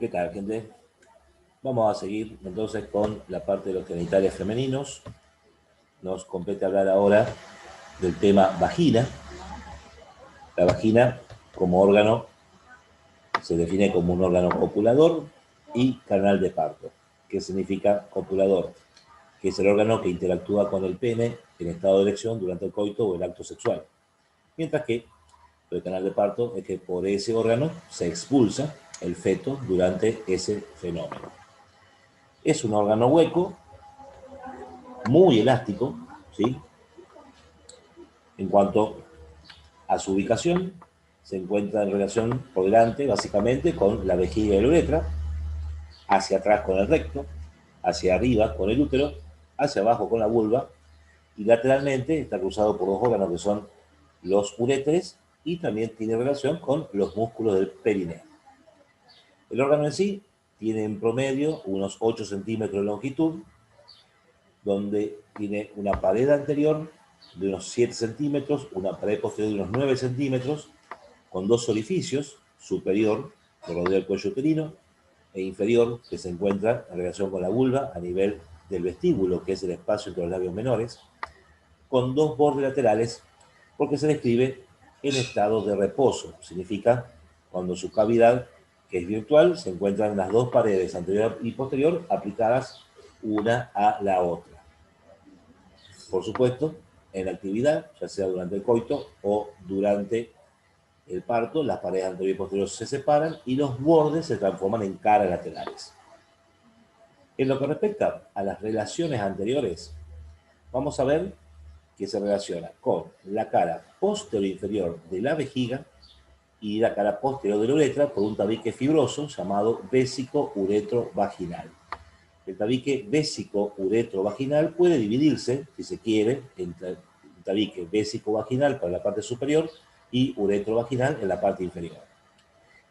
¿Qué tal, gente? Vamos a seguir entonces con la parte de los genitales femeninos. Nos compete hablar ahora del tema vagina. La vagina como órgano se define como un órgano copulador y canal de parto. ¿Qué significa copulador? Que es el órgano que interactúa con el pene en estado de erección durante el coito o el acto sexual. Mientras que el canal de parto es que por ese órgano se expulsa el feto durante ese fenómeno. Es un órgano hueco, muy elástico, ¿sí? En cuanto a su ubicación, se encuentra en relación por delante, básicamente, con la vejiga y la uretra, hacia atrás con el recto, hacia arriba con el útero, hacia abajo con la vulva, y lateralmente está cruzado por dos órganos que son los uréteres y también tiene relación con los músculos del perineo. El órgano en sí tiene en promedio unos 8 centímetros de longitud, donde tiene una pared anterior de unos 7 centímetros, una pared posterior de unos 9 centímetros, con dos orificios, superior, que rodea el cuello uterino, e inferior, que se encuentra en relación con la vulva a nivel del vestíbulo, que es el espacio entre los labios menores, con dos bordes laterales, porque se describe en estado de reposo. Significa cuando su cavidad, que es virtual, se encuentran en las dos paredes anterior y posterior aplicadas una a la otra. Por supuesto, en la actividad, ya sea durante el coito o durante el parto, las paredes anterior y posterior se separan y los bordes se transforman en caras laterales. En lo que respecta a las relaciones anteriores, vamos a ver que se relaciona con la cara posterior inferior de la vejiga y la cara posterior de la uretra por un tabique fibroso llamado vésico uretrovaginal. El tabique vésico-uretrovaginal puede dividirse, si se quiere, en tabique vésico-vaginal para la parte superior y uretrovaginal en la parte inferior.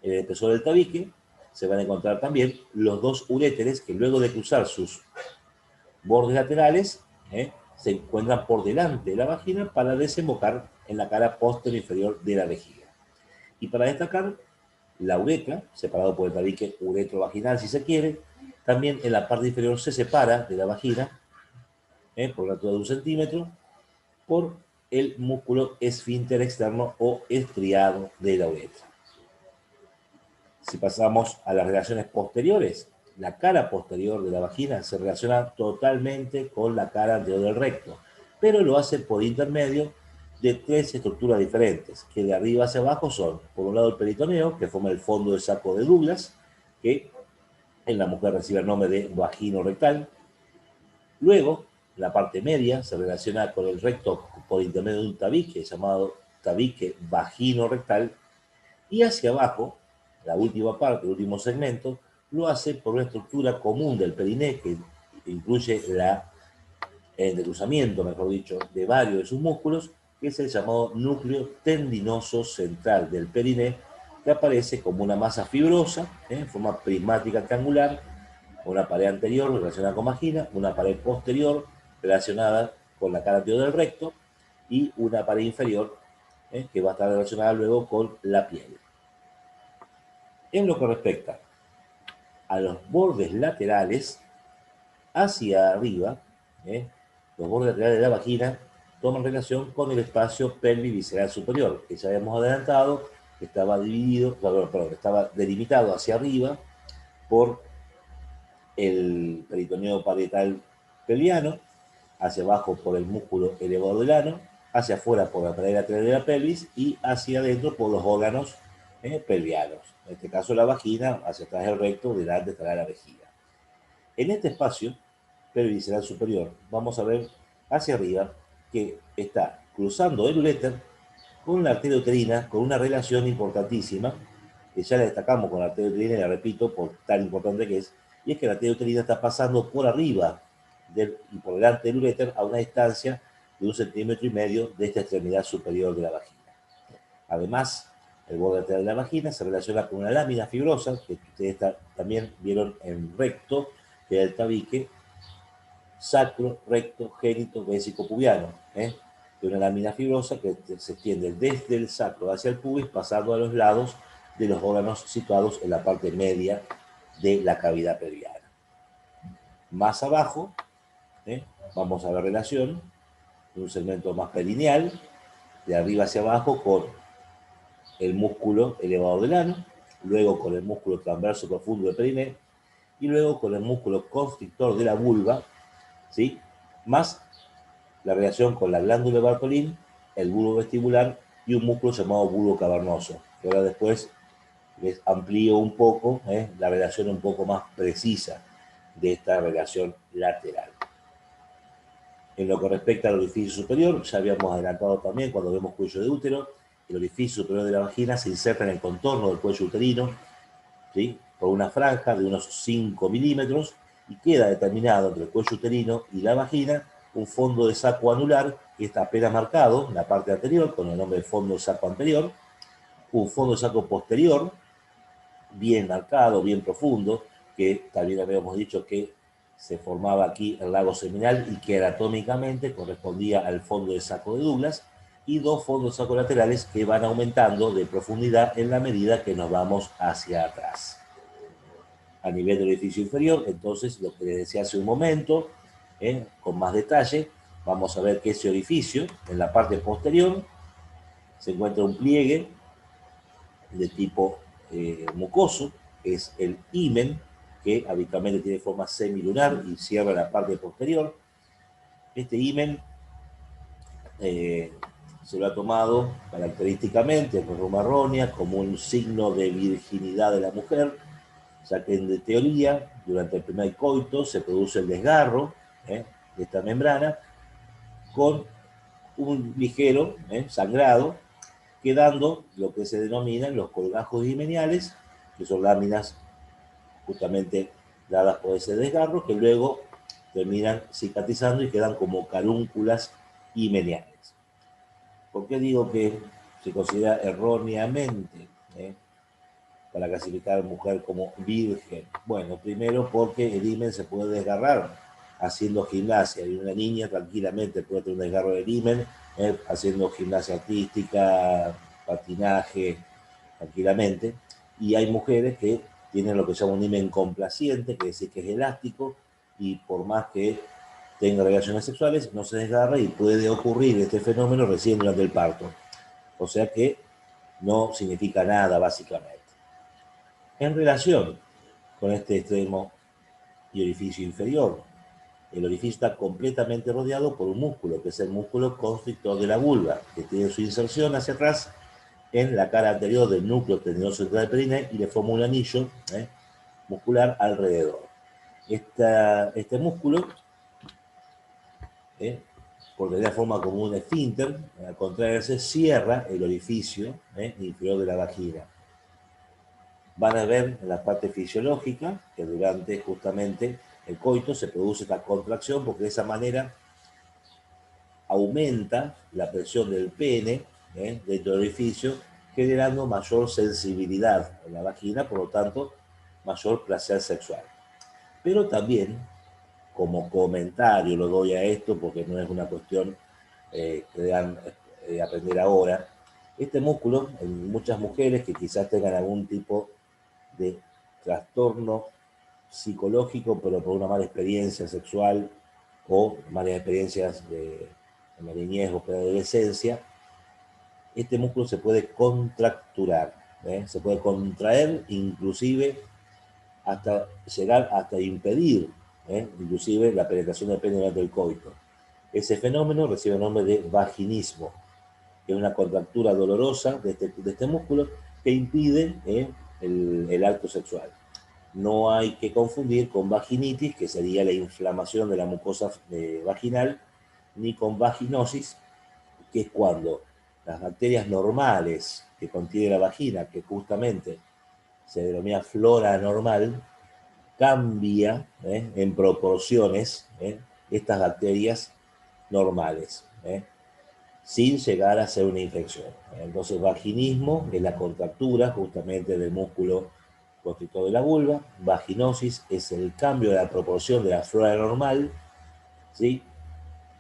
En el espesor del tabique se van a encontrar también los dos uréteres que luego de cruzar sus bordes laterales se encuentran por delante de la vagina para desembocar en la cara posterior inferior de la vejiga. Y para destacar, la uretra, separado por el tabique uretrovaginal si se quiere, también en la parte inferior se separa de la vagina, por la altura de 1 centímetro, por el músculo esfínter externo o estriado de la uretra. Si pasamos a las relaciones posteriores, la cara posterior de la vagina se relaciona totalmente con la cara anterior del recto, pero lo hace por intermedio de tres estructuras diferentes, que de arriba hacia abajo son, por un lado el peritoneo, que forma el fondo del saco de Douglas, que en la mujer recibe el nombre de vagino rectal. Luego, la parte media se relaciona con el recto por intermedio de un tabique llamado tabique vagino rectal, y hacia abajo, la última parte, el último segmento, lo hace por una estructura común del periné que incluye el cruzamiento, mejor dicho, de varios de sus músculos, que es el llamado núcleo tendinoso central del periné, que aparece como una masa fibrosa, en forma prismática triangular, una pared anterior relacionada con vagina, una pared posterior relacionada con la cara anterior del recto y una pared inferior que va a estar relacionada luego con la piel. En lo que respecta a los bordes laterales, hacia arriba, los bordes laterales de la vagina toman relación con el espacio pelvivisceral superior, que ya habíamos adelantado, que estaba dividido, perdón, que estaba delimitado hacia arriba por el peritoneo parietal pelviano, hacia abajo por el músculo elevador del ano, hacia afuera por la pared lateral de la pelvis y hacia adentro por los órganos pelvianos. En este caso la vagina, hacia atrás del recto, delante estará la vejiga. En este espacio pelvivisceral superior vamos a ver hacia arriba que está cruzando el uréter con la arteria uterina, con una relación importantísima, que ya la destacamos con la arteria uterina y la repito por tan importante que es, y es que la arteria uterina está pasando por arriba y por delante del uréter a una distancia de 1,5 centímetros de esta extremidad superior de la vagina. Además, el borde lateral de la vagina se relaciona con una lámina fibrosa, que ustedes también vieron en recto, que es el tabique sacro, recto, génito, vésico, pubiano, de una lámina fibrosa que se extiende desde el sacro hacia el pubis, pasando a los lados de los órganos situados en la parte media de la cavidad pelviana. Más abajo, vamos a la relación de un segmento más perineal, de arriba hacia abajo, con el músculo elevador del ano, luego con el músculo transverso profundo del perineo, y luego con el músculo constrictor de la vulva, ¿sí? Más la relación con la glándula de Bartholin, el bulbo vestibular y un músculo llamado bulbo cavernoso, que ahora después les amplío un poco la relación un poco más precisa de esta relación lateral. En lo que respecta al orificio superior, ya habíamos adelantado también cuando vemos cuello de útero, el orificio superior de la vagina se inserta en el contorno del cuello uterino, ¿sí? Por una franja de unos 5 milímetros y queda determinado entre el cuello uterino y la vagina un fondo de saco anular que está apenas marcado en la parte anterior con el nombre de fondo de saco anterior, un fondo de saco posterior bien marcado, bien profundo, que también habíamos dicho que se formaba aquí el lago seminal y que anatómicamente correspondía al fondo de saco de Douglas, y dos fondos de saco laterales que van aumentando de profundidad en la medida que nos vamos hacia atrás. A nivel del orificio inferior, entonces, lo que les decía hace un momento, con más detalle, vamos a ver que ese orificio, en la parte posterior, se encuentra un pliegue de tipo mucoso, que es el himen, que habitualmente tiene forma semilunar y cierra la parte posterior. Este himen se lo ha tomado característicamente por Roma Errónea como un signo de virginidad de la mujer, ya que en teoría, durante el primer coito se produce el desgarro de esta membrana con un ligero sangrado, quedando lo que se denominan los colgajos himeniales, que son láminas justamente dadas por ese desgarro, que luego terminan cicatrizando y quedan como carúnculas himeniales. ¿Por qué digo que se considera erróneamente para clasificar a la mujer como virgen? Bueno, primero porque el himen se puede desgarrar haciendo gimnasia, y una niña tranquilamente puede tener un desgarro del himen haciendo gimnasia artística, patinaje, tranquilamente, y hay mujeres que tienen lo que se llama un himen complaciente, que es decir que es elástico, y por más que tenga relaciones sexuales, no se desgarra y puede ocurrir este fenómeno recién durante el parto. O sea que no significa nada, básicamente. En relación con este extremo y orificio inferior, el orificio está completamente rodeado por un músculo, que es el músculo constrictor de la vulva, que tiene su inserción hacia atrás en la cara anterior del núcleo tendinoso central del perineo y le forma un anillo muscular alrededor. Este músculo, por tener forma como un esfínter, al contraerse, cierra el orificio inferior de la vagina. Van a ver en la parte fisiológica que durante justamente el coito se produce esta contracción, porque de esa manera aumenta la presión del pene dentro del orificio, generando mayor sensibilidad en la vagina, por lo tanto, mayor placer sexual. Pero también, como comentario lo doy a esto, porque no es una cuestión que deban aprender ahora, este músculo, en muchas mujeres que quizás tengan algún tipo de trastorno psicológico, pero por una mala experiencia sexual o malas experiencias en la niñez o preadolescencia, este músculo se puede contracturar, se puede contraer, inclusive hasta llegar hasta impedir, inclusive la penetración del pene durante el coito. Ese fenómeno recibe el nombre de vaginismo, que es una contractura dolorosa de este músculo que impide el acto sexual. No hay que confundir con vaginitis, que sería la inflamación de la mucosa vaginal, ni con vaginosis, que es cuando las bacterias normales que contiene la vagina, que justamente se denomina flora normal, cambia en proporciones estas bacterias normales, sin llegar a ser una infección. Entonces, vaginismo es la contractura justamente del músculo constrictor de la vulva. Vaginosis es el cambio de la proporción de la flora normal, ¿sí?,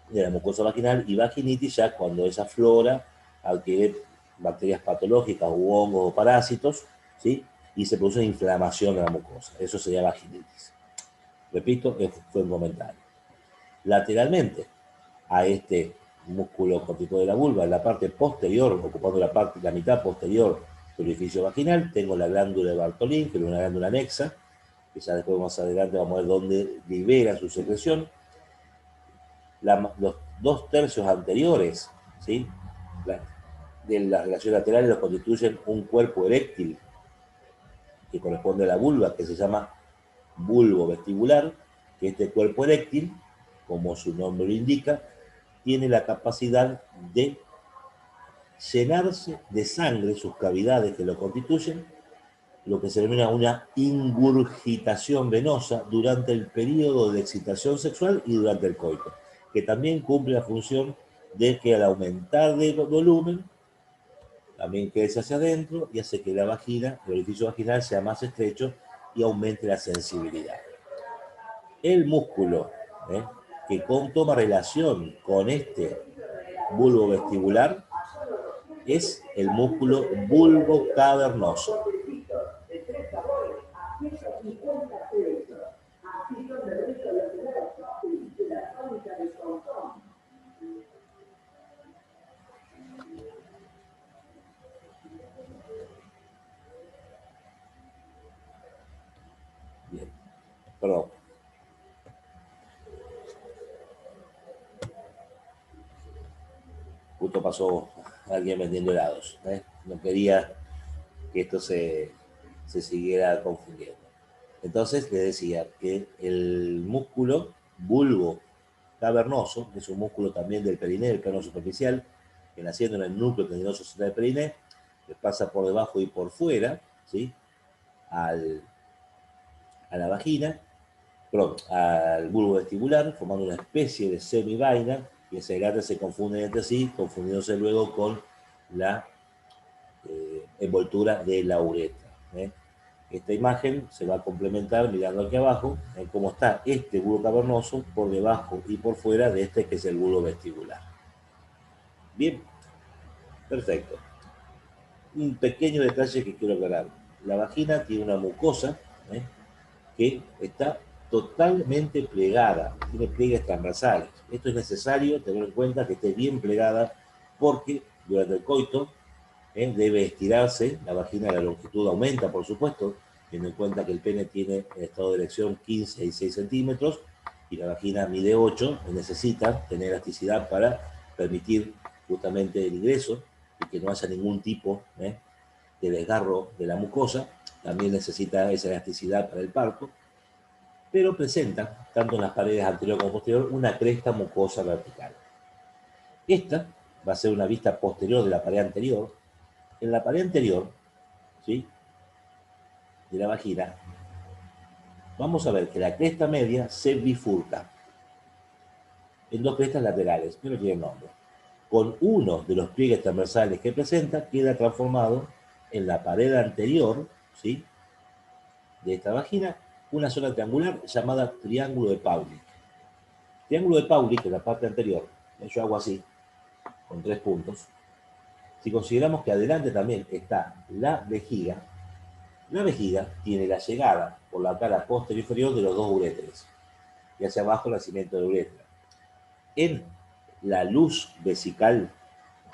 de la mucosa vaginal, y vaginitis ya cuando esa flora adquiere bacterias patológicas u hongos o parásitos, ¿sí?, y se produce una inflamación de la mucosa. Eso sería vaginitis. Repito, este fue un comentario. Lateralmente a este músculo cortico de la vulva, en la parte posterior, ocupando la mitad posterior del orificio vaginal, tengo la glándula de Bartholin, que es una glándula anexa, que ya después más adelante vamos a ver dónde libera su secreción. Los 2/3 anteriores, ¿sí? De las relaciones laterales los constituyen un cuerpo eréctil que corresponde a la vulva, que se llama bulbo vestibular, que este cuerpo eréctil, como su nombre lo indica, tiene la capacidad de llenarse de sangre sus cavidades que lo constituyen, lo que se denomina una ingurgitación venosa durante el periodo de excitación sexual y durante el coito, que también cumple la función de que al aumentar de volumen, también crece hacia adentro y hace que la vagina, el orificio vaginal sea más estrecho y aumente la sensibilidad. El músculo que toma relación con este bulbo vestibular es el músculo bulbo cavernoso. Bien, perdón. Justo pasó alguien vendiendo helados. No quería que esto se siguiera confundiendo. Entonces le decía que el músculo bulbo cavernoso, que es un músculo también del periné, del plano superficial, que naciendo en el núcleo tendinoso central del periné, que pasa por debajo y por fuera, ¿sí? a la vagina, perdón, al bulbo vestibular, formando una especie de semivaina, y ese grande se confunden entre sí, confundiéndose luego con la envoltura de la uretra. Esta imagen se va a complementar mirando aquí abajo en cómo está este bulbo cavernoso por debajo y por fuera de este que es el bulbo vestibular. Bien, perfecto. Un pequeño detalle que quiero aclarar. La vagina tiene una mucosa que está totalmente plegada, tiene pliegues transversales. Esto es necesario tener en cuenta que esté bien plegada porque durante el coito debe estirarse, la vagina, la longitud aumenta, por supuesto, teniendo en cuenta que el pene tiene en estado de erección 15 y 6 centímetros y la vagina mide 8, necesita tener elasticidad para permitir justamente el ingreso y que no haya ningún tipo de desgarro de la mucosa. También necesita esa elasticidad para el parto, pero presenta, tanto en las paredes anterior como posterior, una cresta mucosa vertical. Esta va a ser una vista posterior de la pared anterior. En la pared anterior, ¿sí?, de la vagina, vamos a ver que la cresta media se bifurca en dos crestas laterales, que no tienen nombre. Con uno de los pliegues transversales que presenta, queda transformado en la pared anterior, ¿sí?, de esta vagina, una zona triangular llamada triángulo de Paulik. Triángulo de Paulik, en la parte anterior, yo hago así, con 3 puntos. Si consideramos que adelante también está la vejiga tiene la llegada por la cara posterior inferior de los dos uréteres, y hacia abajo el nacimiento de la uretra. En la luz vesical,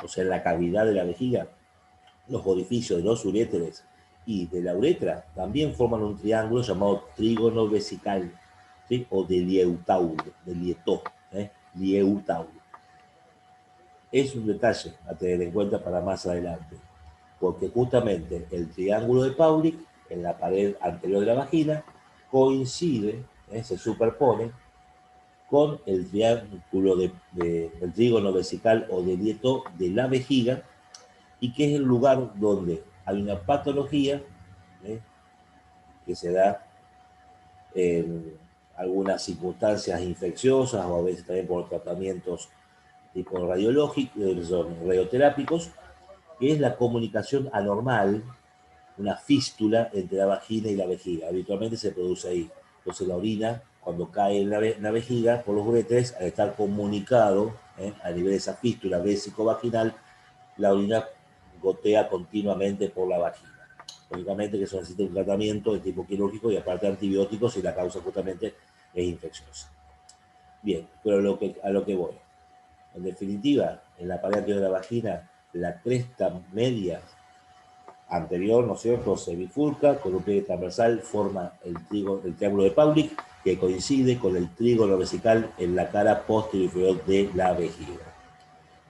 o sea, en la cavidad de la vejiga, los orificios de los uréteres y de la uretra también forman un triángulo llamado trígono vesical, ¿sí?, o de Lietau, Lietau. Es un detalle a tener en cuenta para más adelante, porque justamente el triángulo de Paulik en la pared anterior de la vagina coincide, se superpone con el triángulo del trígono vesical o de Lietau de la vejiga, y que es el lugar donde hay una patología que se da en algunas circunstancias infecciosas o a veces también por tratamientos tipo radioterápicos, que es la comunicación anormal, una fístula entre la vagina y la vejiga. Habitualmente se produce ahí. Entonces la orina, cuando cae en la vejiga por los uréteres, al estar comunicado a nivel de esa fístula vésico-vaginal, la orina gotea continuamente por la vagina. Lógicamente que eso necesita un tratamiento de tipo quirúrgico y aparte de antibióticos y la causa justamente es infecciosa. Bien, pero a lo que voy. En definitiva, en la pared anterior de la vagina, la cresta media anterior, ¿no es cierto?, se bifurca, con un pliegue transversal forma el triángulo de Paulik, que coincide con el trígono vesical en la cara posterior inferior de la vejiga.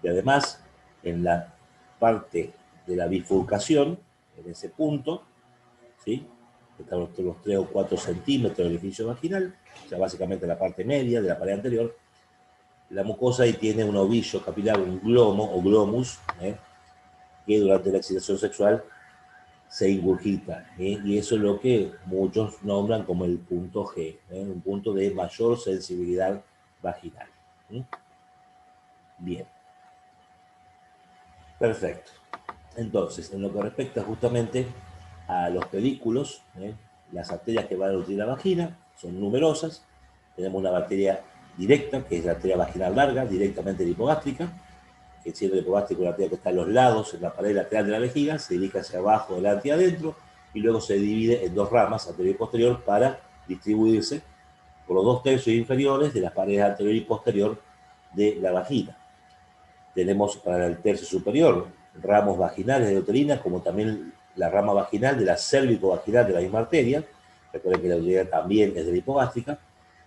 Y además, en la parte de la bifurcación, en ese punto, ¿sí?, están los 3 o 4 centímetros del orificio vaginal, o sea, básicamente la parte media de la pared anterior, la mucosa ahí tiene un ovillo capilar, un glomo o glomus, que durante la excitación sexual se ingurgita, y eso es lo que muchos nombran como el punto G, un punto de mayor sensibilidad vaginal. Bien, perfecto. Entonces, en lo que respecta justamente a los pedículos, las arterias que van a nutrir la vagina son numerosas. Tenemos una arteria directa, que es la arteria vaginal larga, directamente hipogástrica, que siendo el hipogástrico la arteria que está en los lados, en la pared lateral de la vejiga, se dirige hacia abajo, adelante y adentro, y luego se divide en dos ramas, anterior y posterior, para distribuirse por los 2/3 inferiores de las paredes anterior y posterior de la vagina. Tenemos para el tercio superior ramos vaginales de la uterina, como también la rama vaginal de la cérvico-vaginal de la misma arteria. Recuerden que la uterina también es de la hipogástrica.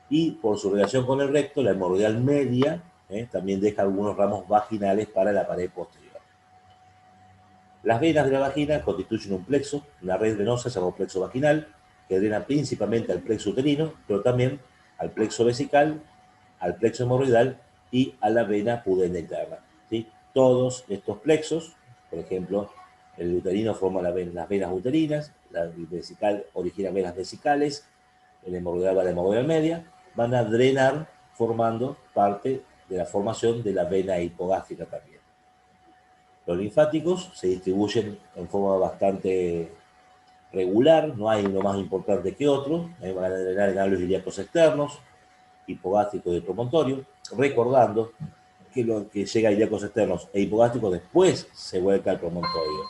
Y por su relación con el recto, la hemorroidal media también deja algunos ramos vaginales para la pared posterior. Las venas de la vagina constituyen un plexo, una red venosa llamada plexo vaginal, que drena principalmente al plexo uterino, pero también al plexo vesical, al plexo hemorroidal y a la vena pudenda interna. ¿Sí? Todos estos plexos, por ejemplo, el uterino forma las venas uterinas, la vesical origina venas vesicales, el hemorroidal va a la hemorroidal media, van a drenar formando parte de la formación de la vena hipogástrica también. Los linfáticos se distribuyen en forma bastante regular, no hay uno más importante que otro, van a drenar en ganglios ilíacos externos, hipogástrico y promontorio, recordando que lo que llega a ilíacos externos e hipogástricos después se vuelca al promontorio,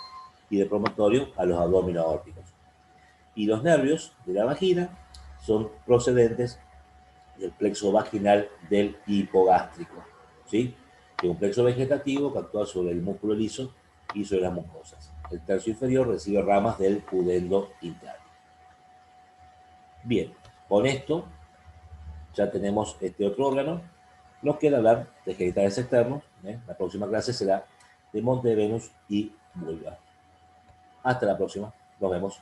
y de promontorio a los abdómenes aórticos. Y los nervios de la vagina son procedentes del plexo vaginal del hipogástrico, ¿sí? Que es un plexo vegetativo que actúa sobre el músculo liso y sobre las mucosas. El tercio inferior recibe ramas del pudendo interno. Bien, con esto ya tenemos este otro órgano. Nos queda hablar de genitales externos. La próxima clase será de monte de Venus y vulva. Hasta la próxima. Nos vemos.